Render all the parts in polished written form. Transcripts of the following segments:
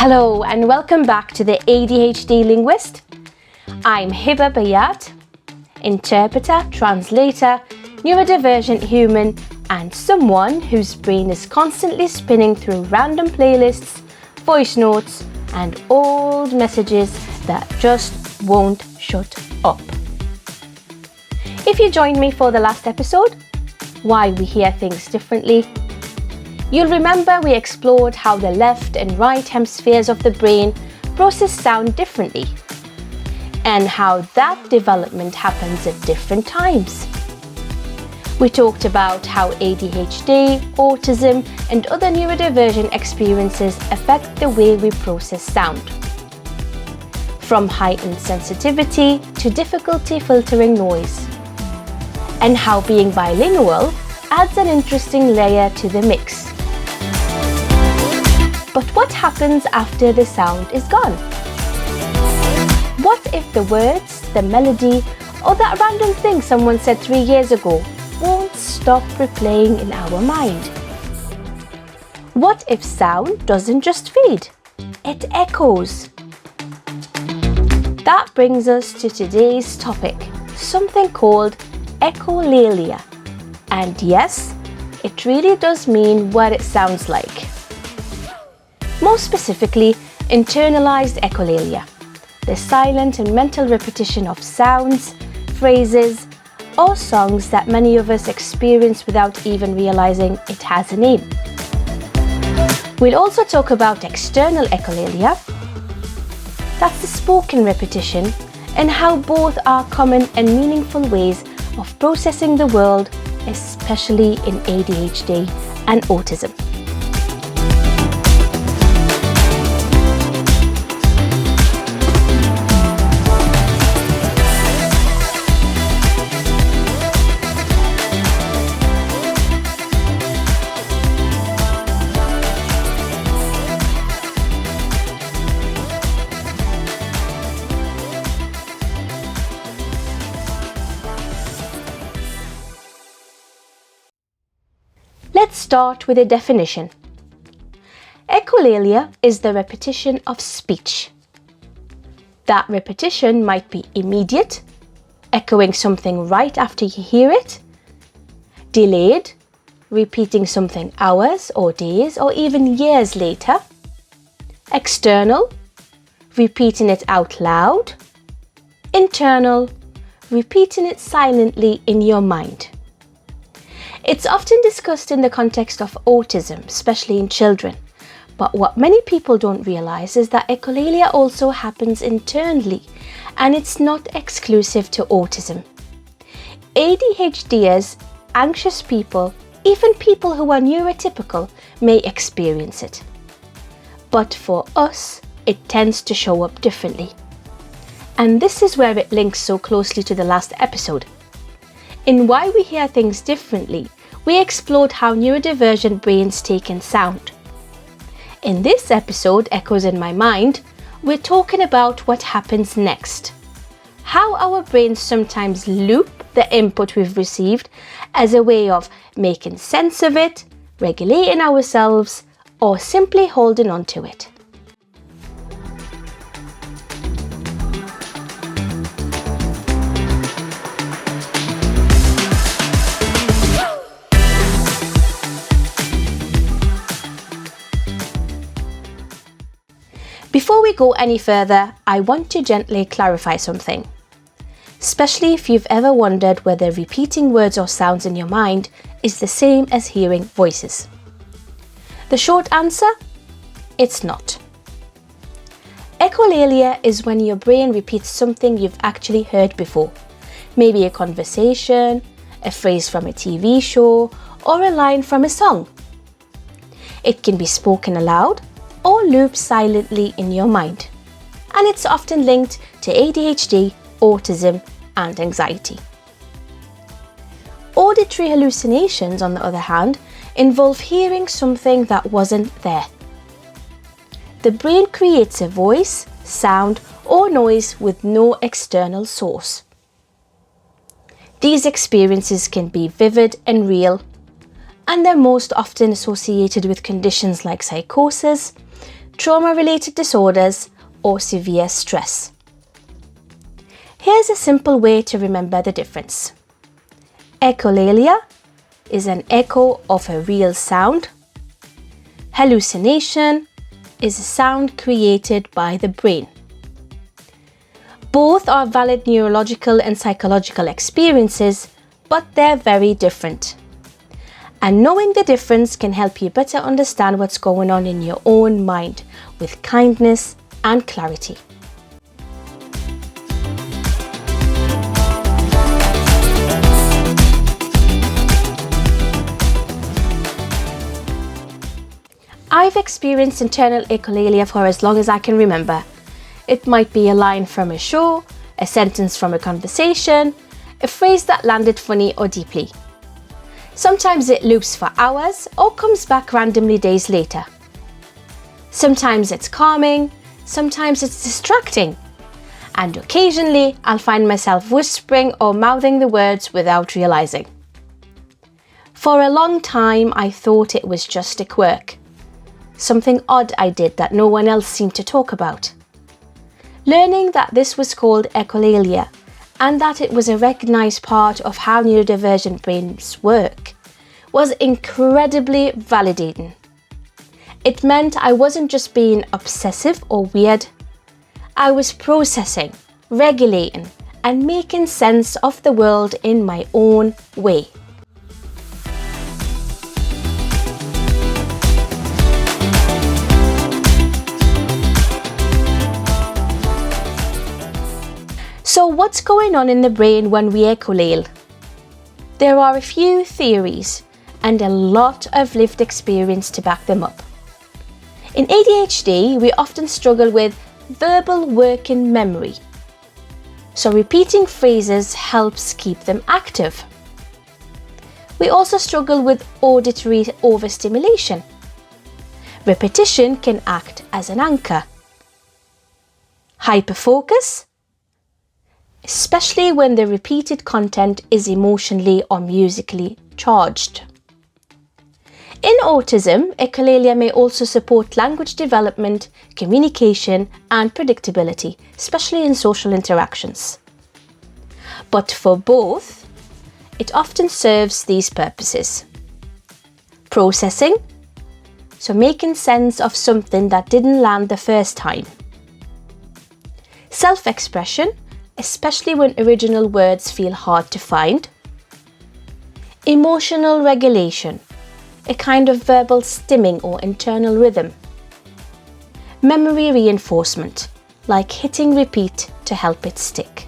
Hello and welcome back to the ADHD Linguist. I'm Hiba Bayat, interpreter, translator, neurodivergent human and someone whose brain is constantly spinning through random playlists, voice notes and old messages that just won't shut up. If you joined me for the last episode, Why We Hear Things Differently, you'll remember we explored how the left and right hemispheres of the brain process sound differently and how that development happens at different times. We talked about how ADHD, autism and other neurodivergent experiences affect the way we process sound. From heightened sensitivity to difficulty filtering noise. And how being bilingual adds an interesting layer to the mix. But what happens after the sound is gone? What if the words, the melody, or that random thing someone said 3 years ago won't stop replaying in our mind? What if sound doesn't just fade? It echoes. That brings us to today's topic, something called echolalia. And yes, it really does mean what it sounds like. More specifically, internalized echolalia, the silent and mental repetition of sounds, phrases, or songs that many of us experience without even realizing it has a name. We'll also talk about external echolalia, that's the spoken repetition, and how both are common and meaningful ways of processing the world, especially in ADHD and autism. Let's start with a definition. Echolalia is the repetition of speech. That repetition might be immediate, echoing something right after you hear it, delayed, repeating something hours or days or even years later, external, repeating it out loud, internal, repeating it silently in your mind. It's often discussed in the context of autism, especially in children. But what many people don't realize is that echolalia also happens internally, and it's not exclusive to autism. ADHDers, anxious people, even people who are neurotypical may experience it. But for us, it tends to show up differently. And this is where it links so closely to the last episode. In Why We Hear Things Differently, we explored how neurodivergent brains take in sound. In this episode, Echoes in My Mind, we're talking about what happens next. How our brains sometimes loop the input we've received as a way of making sense of it, regulating ourselves, or simply holding on to it. Before we go any further, I want to gently clarify something, especially if you've ever wondered whether repeating words or sounds in your mind is the same as hearing voices. The short answer? It's not. Echolalia is when your brain repeats something you've actually heard before, maybe a conversation, a phrase from a TV show, or a line from a song. It can be spoken aloud or loop silently in your mind. And it's often linked to ADHD, autism, and anxiety. Auditory hallucinations, on the other hand, involve hearing something that wasn't there. The brain creates a voice, sound, or noise with no external source. These experiences can be vivid and real, and they're most often associated with conditions like psychosis, trauma-related disorders, or severe stress. Here's a simple way to remember the difference. Echolalia is an echo of a real sound. Hallucination is a sound created by the brain. Both are valid neurological and psychological experiences, but they're very different. And knowing the difference can help you better understand what's going on in your own mind with kindness and clarity. I've experienced internal echolalia for as long as I can remember. It might be a line from a show, a sentence from a conversation, a phrase that landed funny or deeply. Sometimes it loops for hours or comes back randomly days later. Sometimes it's calming, sometimes it's distracting, and occasionally I'll find myself whispering or mouthing the words without realizing. For a long time I thought it was just a quirk, something odd I did that no one else seemed to talk about. Learning that this was called echolalia and that it was a recognised part of how neurodivergent brains work was incredibly validating. It meant I wasn't just being obsessive or weird. I was processing, regulating, and making sense of the world in my own way. So what's going on in the brain when we echolale? There are a few theories and a lot of lived experience to back them up. In ADHD, we often struggle with verbal working memory. So repeating phrases helps keep them active. We also struggle with auditory overstimulation. Repetition can act as an anchor. Hyperfocus, especially when the repeated content is emotionally or musically charged. In autism, echolalia may also support language development, communication, and predictability, especially in social interactions. But for both, it often serves these purposes. Processing, so making sense of something that didn't land the first time. Self-expression, especially when original words feel hard to find. Emotional regulation, a kind of verbal stimming or internal rhythm. Memory reinforcement, like hitting repeat to help it stick.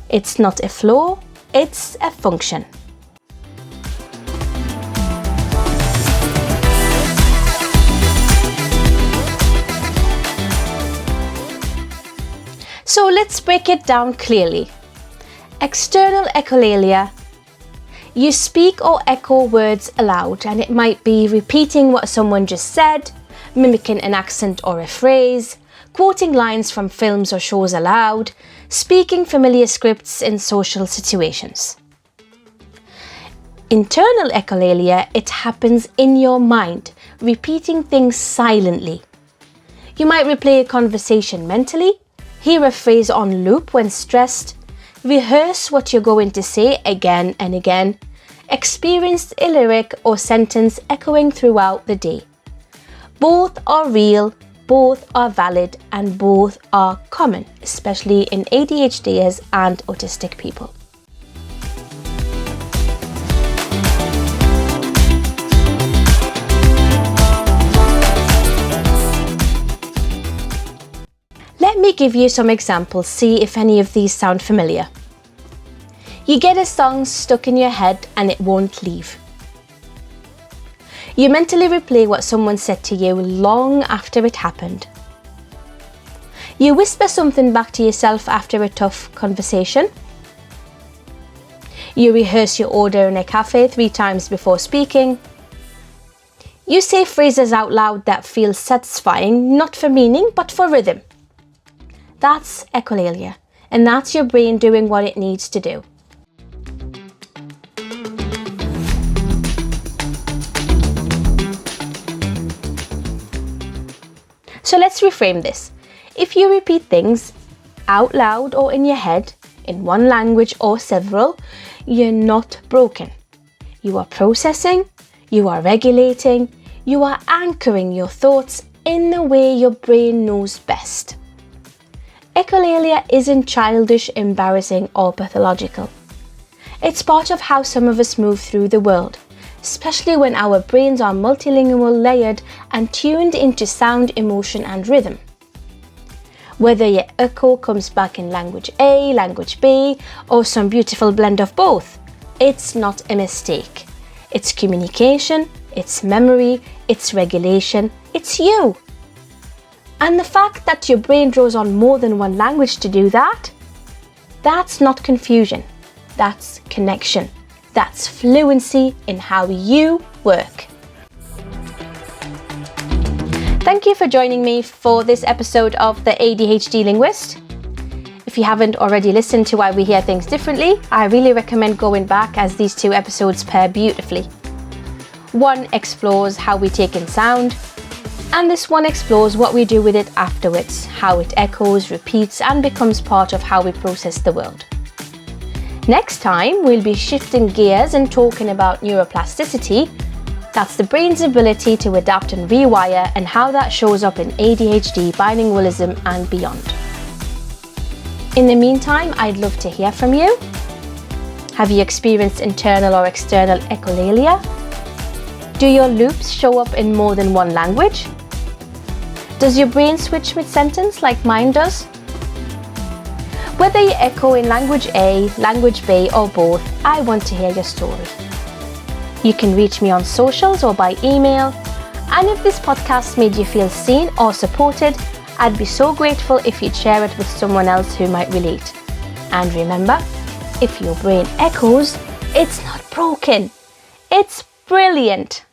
It's not a flaw, it's a function. So let's break it down clearly. External echolalia. You speak or echo words aloud, and it might be repeating what someone just said, mimicking an accent or a phrase, quoting lines from films or shows aloud, speaking familiar scripts in social situations. Internal echolalia, it happens in your mind, repeating things silently. You might replay a conversation mentally, hear a phrase on loop when stressed, rehearse what you're going to say again and again, experience a lyric or sentence echoing throughout the day. Both are real, both are valid, and both are common, especially in ADHDers and autistic people. Let me give you some examples, see if any of these sound familiar. You get a song stuck in your head and it won't leave. You mentally replay what someone said to you long after it happened. You whisper something back to yourself after a tough conversation. You rehearse your order in a cafe 3 times before speaking. You say phrases out loud that feel satisfying, not for meaning, but for rhythm. That's echolalia, and that's your brain doing what it needs to do. So let's reframe this. If you repeat things out loud or in your head, in one language or several, you're not broken. You are processing, you are regulating, you are anchoring your thoughts in the way your brain knows best. Echolalia isn't childish, embarrassing, or pathological. It's part of how some of us move through the world, especially when our brains are multilingual, layered, and tuned into sound, emotion, and rhythm. Whether your echo comes back in language A, language B, or some beautiful blend of both, it's not a mistake. It's communication, it's memory, it's regulation, it's you. And the fact that your brain draws on more than one language to do that, that's not confusion, that's connection, that's fluency in how you work. Thank you for joining me for this episode of the ADHD Linguist. If you haven't already listened to Why We Hear Things Differently, I really recommend going back, as these two episodes pair beautifully. One explores how we take in sound, and this one explores what we do with it afterwards, how it echoes, repeats, and becomes part of how we process the world. Next time, we'll be shifting gears and talking about neuroplasticity. That's the brain's ability to adapt and rewire, and how that shows up in ADHD, bilingualism, and beyond. In the meantime, I'd love to hear from you. Have you experienced internal or external echolalia? Do your loops show up in more than one language? Does your brain switch mid-sentence like mine does? Whether you echo in language A, language B, or both, I want to hear your story. You can reach me on socials or by email. And if this podcast made you feel seen or supported, I'd be so grateful if you'd share it with someone else who might relate. And remember, if your brain echoes, it's not broken. It's brilliant.